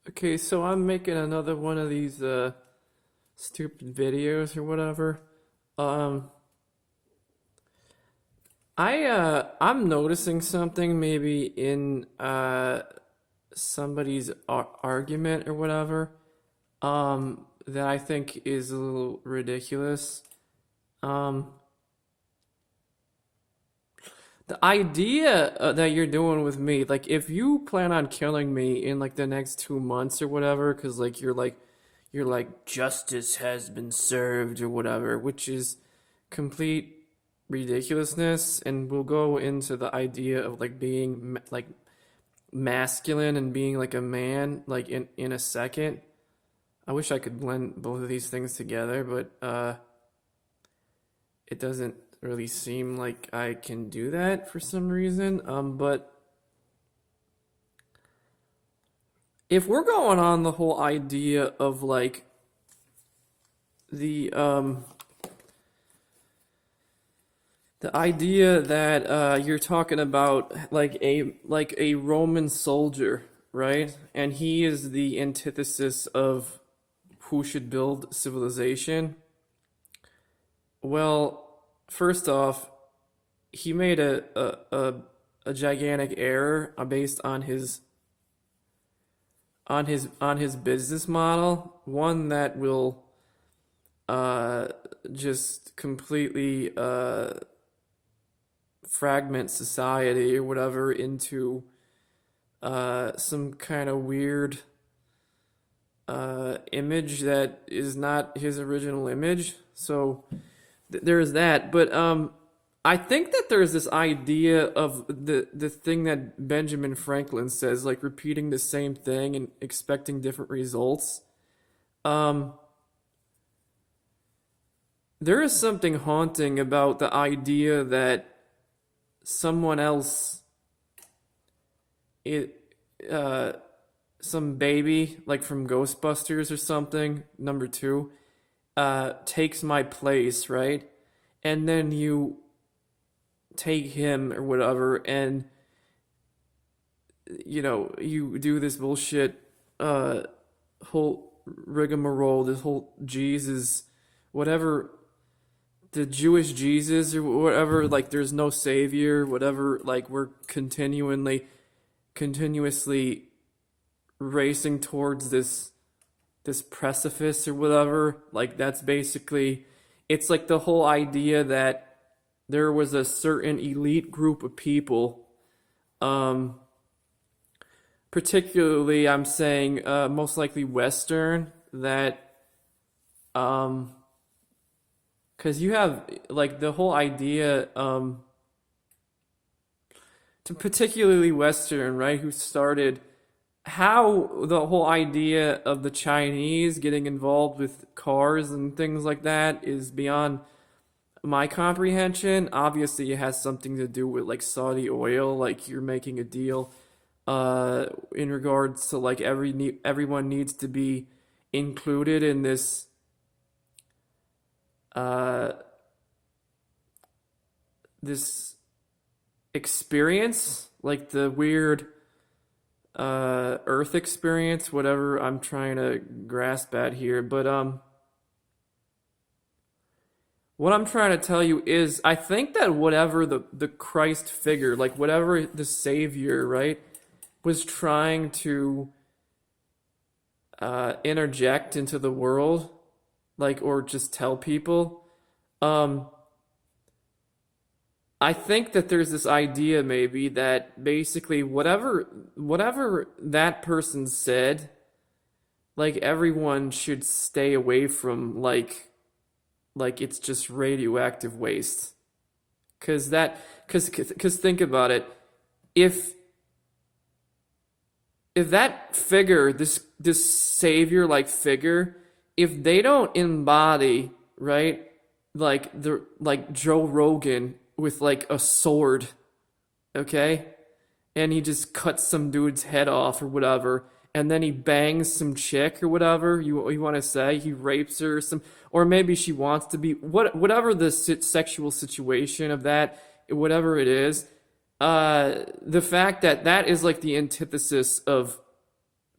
Okay, so I'm making another one of these stupid videos or whatever. Um I'm noticing something maybe in somebody's argument or whatever that I think is a little ridiculous. Um the idea that you're doing with me, like if you plan on killing me in like the next 2 months or whatever, because like you're like justice has been served or whatever, which is complete ridiculousness. And we'll go into the idea of like being like masculine and being like a man like in a second. I wish I could blend both of these things together, but it doesn't really seem like I can do that for some reason. But if we're going on the whole idea of like the um the idea that you're talking about like a Roman soldier, right? And he is the antithesis of who should build civilization. Well, first off, he made a gigantic error based on his business model, one that will uh, just completely fragment society or whatever into some kind of weird image that is not his original image. So there's that. But I think that there's this idea of the thing that Benjamin Franklin says, like repeating the same thing and expecting different results. Um, there is something haunting about the idea that someone else, it uh, some baby like from Ghostbusters or something, number two, takes my place, right? And then you take him or whatever, and you do this bullshit uh whole rigmarole, this whole Jesus, whatever, the Jewish Jesus or whatever, like there's no savior, whatever, like we're continuously racing towards this precipice or whatever. Like that's basically, it's like the whole idea that there was a certain elite group of people, um particularly I'm saying most likely Western, that um because you have like the whole idea, to particularly Western, right, who started, how the whole idea of the Chinese getting involved with cars and things like that is beyond my comprehension. Obviously, it has something to do with like Saudi oil, like you're making a deal in regards to like everyone needs to be included in uh this experience, like the weird Earth experience, whatever I'm trying to grasp at here. But what I'm trying to tell you is I think that whatever the Christ figure, like whatever the Savior, right, was trying to interject into the world, like, or just tell people, um, I think that there's this idea maybe that basically whatever that person said, like everyone should stay away from, like it's just radioactive waste. Cuz think about it. If if that figure, this savior like figure, if they don't embody, right, like Joe Rogan with like a sword, okay, and he just cuts some dude's head off or whatever, and then he bangs some chick or whatever you want to say, he rapes her or some, or maybe she wants to be, whatever the sexual situation of that, whatever it is, the fact that that is like the antithesis of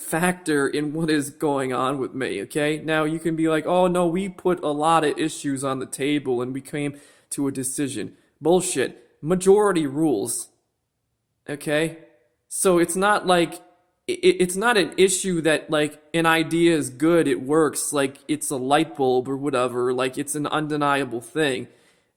factor in what is going on with me, okay? Now you can be like, oh no, we put a lot of issues on the table and we came to a decision. Bullshit. Majority rules, okay? So it's not like, it's not an issue that like an idea is good, it works, like it's a light bulb or whatever, like it's an undeniable thing.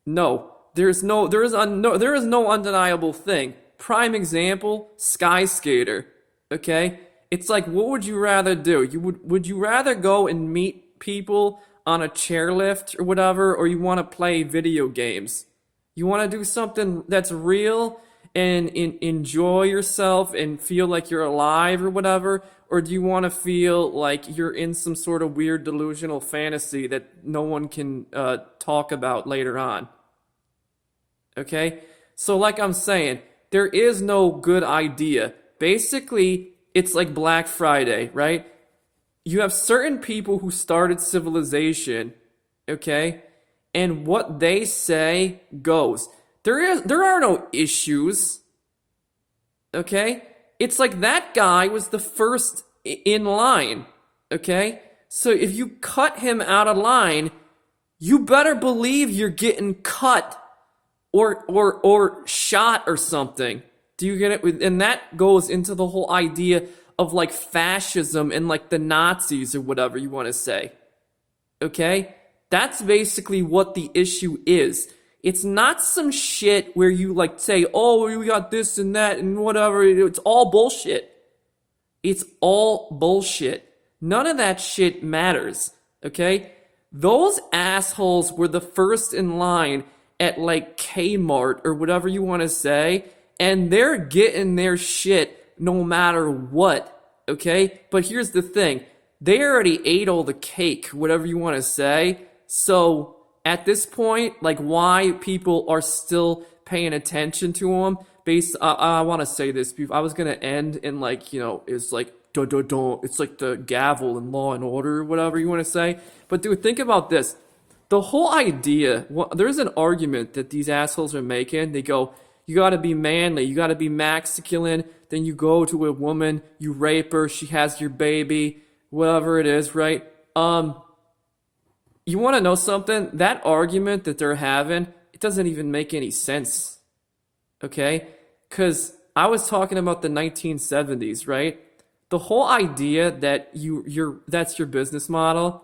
No, there is no undeniable thing. Prime example, Sky Skater. Okay? It's like, what would you rather do? Would you rather go and meet people on a chairlift or whatever, or you want to play video games? You want to do something that's real and enjoy yourself and feel like you're alive or whatever? Or do you want to feel like you're in some sort of weird delusional fantasy that no one can talk about later on? Okay? So, like I'm saying, there is no good idea. Basically, it's like Black Friday, right? You have certain people who started civilization, okay? And what they say goes. There are no issues, okay? It's like that guy was the first in line, okay? So if you cut him out of line, you better believe you're getting cut or shot or something. Do you get it? And that goes into the whole idea of like fascism and like the Nazis or whatever you want to say. Okay? That's basically what the issue is. It's not some shit where you like say, oh, we got this and that and whatever. It's all bullshit. It's all bullshit. None of that shit matters. Okay? Those assholes were the first in line at like Kmart or whatever you want to say, and they're getting their shit no matter what, okay? But here's the thing. They already ate all the cake, whatever you want to say. So at this point, like why people are still paying attention to them, I want to say this. I was going to end in like, it's like, dun, dun, dun. It's like the gavel in Law and Order or whatever you want to say. But dude, think about this. The whole idea, there's an argument that these assholes are making. They go, you gotta be manly, you gotta be masculine, then you go to a woman, you rape her, she has your baby, whatever it is, right? You wanna know something? That argument that they're having, it doesn't even make any sense, okay? Because I was talking about the 1970s, right? The whole idea that that's your business model,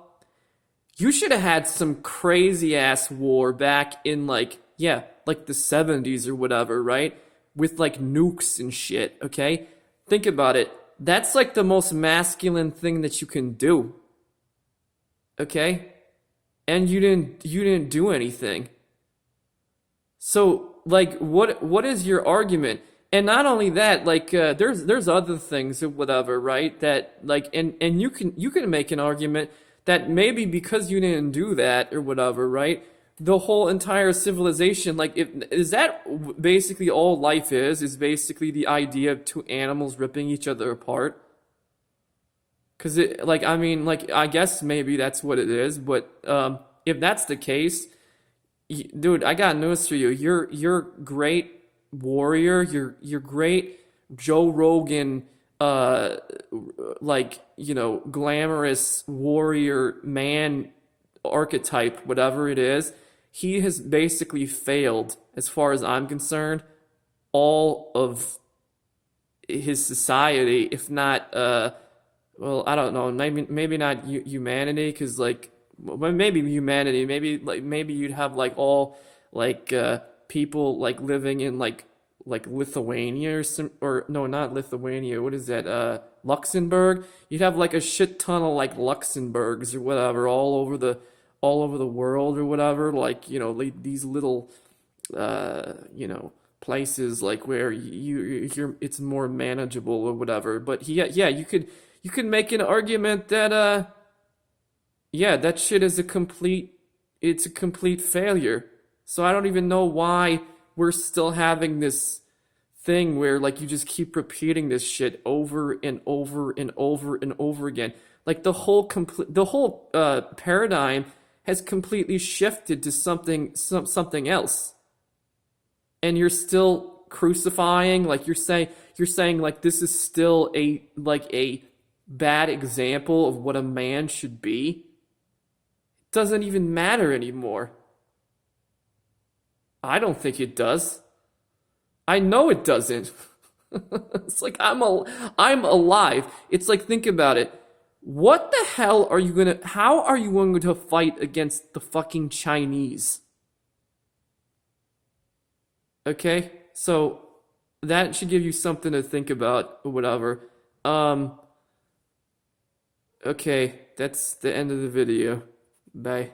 you should have had some crazy ass war back in like the 70s or whatever, right? With like nukes and shit, okay? Think about it. That's like the most masculine thing that you can do. Okay? And you didn't do anything. So like what is your argument? And not only that, like there's other things or whatever, right? That like and you can make an argument that maybe because you didn't do that or whatever, right? The whole entire civilization, like, is that basically all life is basically the idea of two animals ripping each other apart? Because I guess maybe that's what it is, but if that's the case, dude, I got news for you. You're great warrior. You're great Joe Rogan, glamorous warrior man archetype, whatever it is. He has basically failed, as far as I'm concerned, all of his society, if not, I don't know, maybe not humanity, because maybe humanity, maybe you'd have all people living in Lithuania or no, not Lithuania. What is that? Luxembourg. You'd have a shit ton of Luxembourgs or whatever all over the world or whatever. These little places where you're it's more manageable or whatever. But you could make an argument that that shit is a complete failure. So I don't even know why we're still having this thing where you just keep repeating this shit over and over and over and over again. The whole paradigm has completely shifted to something else. And you're still crucifying, you're saying this is still a bad example of what a man should be, it doesn't even matter anymore. I don't think it does. I know it doesn't. It's like I'm alive. It's like, think about it. What the hell are you gonna how are you going to fight against the fucking Chinese? Okay? So that should give you something to think about or whatever. Um okay, that's the end of the video. Bye.